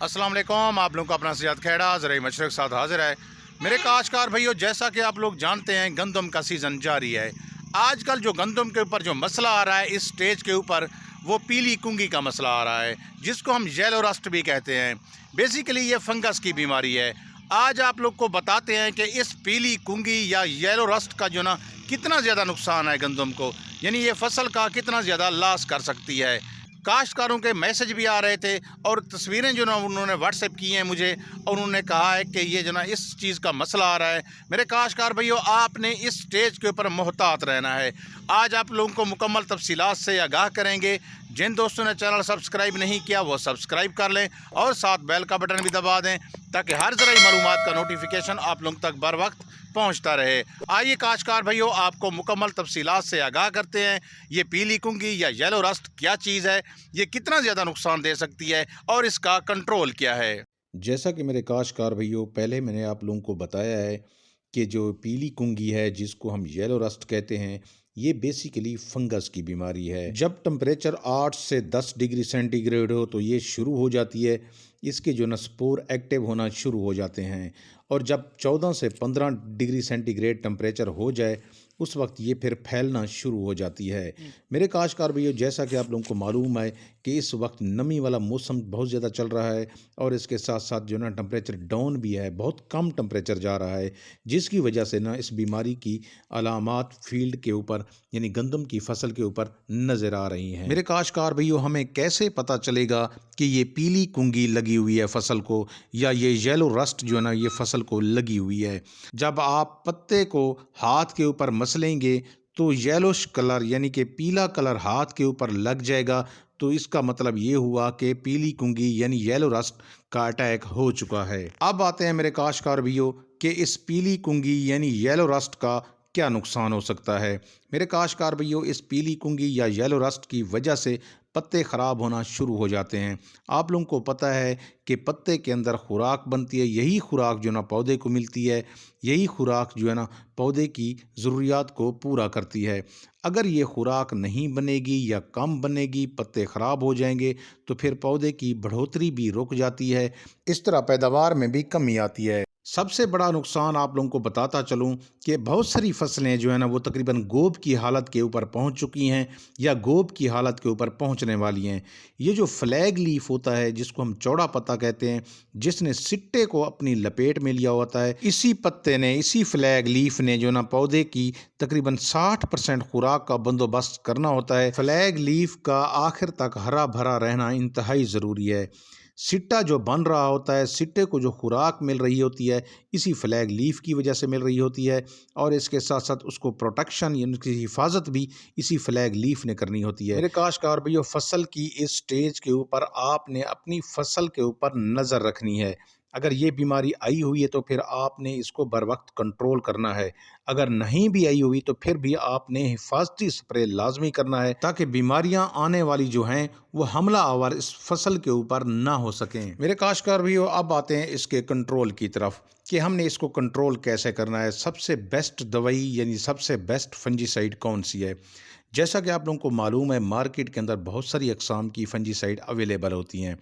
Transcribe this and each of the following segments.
अस्सलाम वालेकुम। आप लोगों का अपना सियाद खेड़ा ज़राए मशरक़ साथ हाज़िर है। मेरे काश्तकार भाइयों, जैसा कि आप लोग जानते हैं गंदम का सीज़न जारी है। आजकल जो गंदम के ऊपर जो मसला आ रहा है इस स्टेज के ऊपर, वो पीली कुंगी का मसला आ रहा है, जिसको हम येलो रस्ट भी कहते हैं। बेसिकली ये फंगस की बीमारी है। आज आप लोग को बताते हैं कि इस पीली कुंगी या येलो रस्ट का जो ना कितना ज़्यादा नुकसान है गंदम को, यानी ये फसल का कितना ज़्यादा लॉस कर सकती है। काश्तकारों के मैसेज भी आ रहे थे और तस्वीरें जो ना उन्होंने व्हाट्सएप की हैं मुझे, और उन्होंने कहा है कि ये जो ना इस चीज़ का मसला आ रहा है। मेरे काश्तकार भाइयों, आपने इस स्टेज के ऊपर मोहतात रहना है। आज आप लोगों को मुकम्मल तफसीलात से आगाह करेंगे। जिन दोस्तों ने चैनल सब्सक्राइब नहीं किया वो सब्सक्राइब कर लें और साथ बेल का बटन भी दबा दें, ताकि हर ज़राई मालूमात का नोटिफिकेशन आप लोगों तक बर वक्त पहुँचता रहे। आइए काश्तकार भाइयों, आपको मुकम्मल तफसीलात से आगाह करते हैं। ये पीली कुंगी या येलो रस्ट क्या चीज़ है, ये कितना ज़्यादा नुकसान दे सकती है और इसका कंट्रोल क्या है। जैसा कि मेरे काश्तकार भाइयों, पहले मैंने आप लोगों को बताया है कि जो पीली कुंगी है जिसको हम येलो रस्ट कहते हैं, ये बेसिकली फंगस की बीमारी है। जब टेम्परेचर 8 से 10 डिग्री सेंटीग्रेड हो तो ये शुरू हो जाती है। इसके जो न स्पोर एक्टिव होना शुरू हो जाते हैं, और जब 14 से 15 डिग्री सेंटीग्रेड टेम्परेचर हो जाए उस वक्त ये फिर फैलना शुरू हो जाती है। मेरे काश्तकार भैया, जैसा कि आप लोगों को मालूम है कि इस वक्त नमी वाला मौसम बहुत ज़्यादा चल रहा है, और इसके साथ साथ जो ना टेम्परेचर डाउन भी है, बहुत कम टेम्परेचर जा रहा है, जिसकी वजह से ना इस बीमारी की अलामात फील्ड के ऊपर यानी गंदम की फसल के ऊपर नज़र आ रही हैं। मेरे काश्तकार भैया, हमें कैसे पता चलेगा कि ये पीली कुंगी लगी हुई है फसल को, या ये येलो रस्ट जो है ना ये फसल को लगी हुई है? जब आप पत्ते को हाथ के ऊपर मसलेंगे तो येलोश कलर यानी कि पीला कलर हाथ के ऊपर लग जाएगा, तो इसका मतलब ये हुआ कि पीली कुंगी यानी येलो रस्ट का अटैक हो चुका है। अब आते हैं मेरे काश्तकार भाइयों कि इस पीली कुंगी यानी येलो रस्ट का क्या नुकसान हो सकता है। मेरे काश्तकार भाइयों, इस पीली कुंगी या येलो रस्ट की वजह से पत्ते ख़राब होना शुरू हो जाते हैं। आप लोगों को पता है कि पत्ते के अंदर खुराक बनती है, यही खुराक जो ना पौधे को मिलती है, यही खुराक जो है ना पौधे की ज़रूरियात को पूरा करती है। अगर ये खुराक नहीं बनेगी या कम बनेगी, पत्ते ख़राब हो जाएंगे, तो फिर पौधे की बढ़ोतरी भी रुक जाती है। इस तरह पैदावार में भी कमी आती है। सबसे बड़ा नुकसान आप लोगों को बताता चलूं कि बहुत सारी फसलें जो है ना वो तकरीबन गोब की हालत के ऊपर पहुंच चुकी हैं या गोब की हालत के ऊपर पहुंचने वाली हैं। ये जो फ्लैग लीफ होता है, जिसको हम चौड़ा पत्ता कहते हैं, जिसने सिट्टे को अपनी लपेट में लिया होता है, इसी पत्ते ने, इसी फ्लैग लीफ ने जो ना पौधे की तकरीबन 60% खुराक का बंदोबस्त करना होता है। फ्लैग लीफ का आखिर तक हरा भरा रहना इंतहाई ज़रूरी है। सिट्टा जो बन रहा होता है, सिट्टे को जो खुराक मिल रही होती है, इसी फ्लैग लीफ की वजह से मिल रही होती है, और इसके साथ साथ उसको प्रोटेक्शन यानी उसकी हिफाजत भी इसी फ्लैग लीफ ने करनी होती है। मेरे काश्तकार भैया, फसल की इस स्टेज के ऊपर आपने अपनी फसल के ऊपर नज़र रखनी है। अगर ये बीमारी आई हुई है तो फिर आपने इसको बर वक्त कंट्रोल करना है। अगर नहीं भी आई हुई तो फिर भी आपने हिफाजती स्प्रे लाजमी करना है, ताकि बीमारियां आने वाली जो हैं वो हमला आवर इस फसल के ऊपर ना हो सकें। मेरे काश्तकार भैया, अब आते हैं इसके कंट्रोल की तरफ कि हमने इसको कंट्रोल कैसे करना है। सबसे बेस्ट दवाई यानी सबसे बेस्ट फंजीसाइड कौन सी है? जैसा कि आप लोगों को मालूम है, मार्केट के अंदर बहुत सारी अक़साम की फंजीसाइड अवेलेबल होती हैं।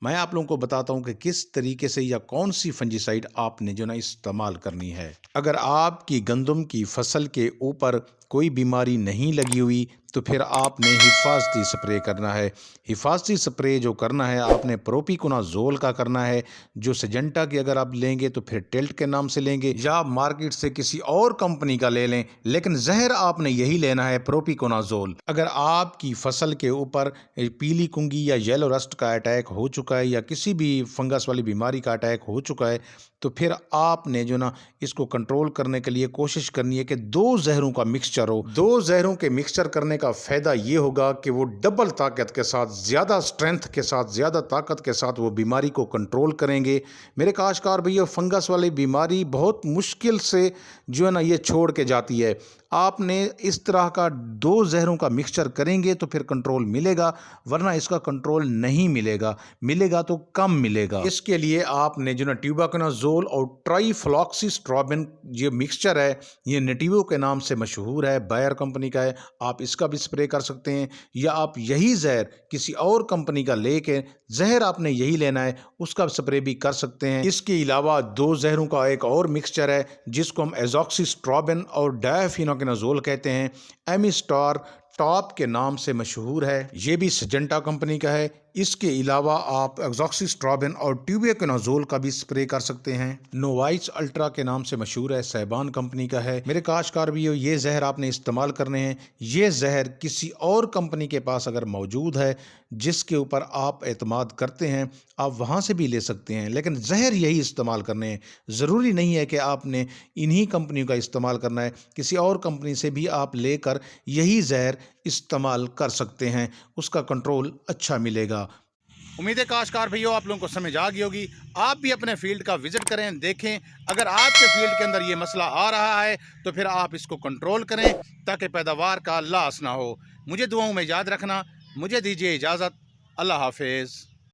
मैं आप लोगों को बताता हूं कि किस तरीके से या कौन सी फंजीसाइड आपने जो ना इस्तेमाल करनी है। अगर आपकी गंदम की फसल के ऊपर कोई बीमारी नहीं लगी हुई तो फिर आपने हिफाजती स्प्रे करना है। हिफाजती स्प्रे जो करना है आपने प्रोपिकोनाज़ोल का करना है, जो सिजेंटा की अगर आप लेंगे तो फिर टिल्ट के नाम से लेंगे, या मार्केट से किसी और कंपनी का ले लें, लेकिन जहर आपने यही लेना है, प्रोपिकोनाज़ोल। अगर आपकी फसल के ऊपर पीली कुंगी या येलो रस्ट का अटैक हो चुका है या किसी भी फंगस वाली बीमारी का अटैक हो चुका है, तो फिर आपने जो ना इसको कंट्रोल करने के लिए कोशिश करनी है कि 2 जहरों का मिक्सचर हो। 2 जहरों के मिक्सचर करने का फ़ायदा ये होगा कि वो डबल ताकत के साथ, ज़्यादा स्ट्रेंथ के साथ, ज़्यादा ताकत के साथ वो बीमारी को कंट्रोल करेंगे। मेरे काश्तकार भैया, फंगस वाली बीमारी बहुत मुश्किल से जो है ना ये छोड़ के जाती है। آپ نے اس طرح کا 2 زہروں کا مکسچر کریں گے تو پھر کنٹرول ملے گا، ورنہ اس کا کنٹرول نہیں ملے گا تو کم ملے گا۔ اس کے لیے آپ نے جو نا ٹیوباکنازول اور ٹرائی فلاکسی اسٹرابن یہ مکسچر ہے، یہ نیٹیوو کے نام سے مشہور ہے، بائر کمپنی کا ہے، آپ اس کا بھی اسپرے کر سکتے ہیں، یا آپ یہی زہر کسی اور کمپنی کا لے کے، زہر آپ نے یہی لینا ہے، اس کا اسپرے بھی کر سکتے ہیں۔ اس کے علاوہ 2 زہروں کا ایک اور مکسچر ہے جس کو ہم ایزاکسی اسٹرابن اور ڈائفینوکنازول کہتے ہیں، ایمی اسٹار ٹاپ کے نام سے مشہور ہے، یہ بھی سجنٹا کمپنی کا ہے۔ اس کے علاوہ آپ ایزاکسی اسٹرابن اور ٹیوبیکنازول کا بھی اسپرے کر سکتے ہیں، نووائٹس الٹرا کے نام سے مشہور ہے، سیبان کمپنی کا ہے۔ میرے کاشتکار بھائیو، یہ زہر آپ نے استعمال کرنے ہیں، یہ زہر کسی اور کمپنی کے پاس اگر موجود ہے جس کے اوپر آپ اعتماد کرتے ہیں، آپ وہاں سے بھی لے سکتے ہیں، لیکن زہر یہی استعمال کرنے ہیں۔ ضروری نہیں ہے کہ آپ نے انہی کمپنیوں کا استعمال کرنا ہے، کسی اور کمپنی سے بھی آپ لے کر یہی زہر استعمال کر سکتے ہیں، اس کا کنٹرول اچھا ملے گا۔ امید ہے کاشتکار بھائیو آپ لوگوں کو سمجھ آ گئی ہوگی۔ آپ بھی اپنے فیلڈ کا وزٹ کریں، دیکھیں، اگر آپ کے فیلڈ کے اندر یہ مسئلہ آ رہا ہے تو پھر آپ اس کو کنٹرول کریں تاکہ پیداوار کا لاس نہ ہو۔ مجھے دعاؤں میں یاد رکھنا، مجھے دیجیے اجازت، اللہ حافظ۔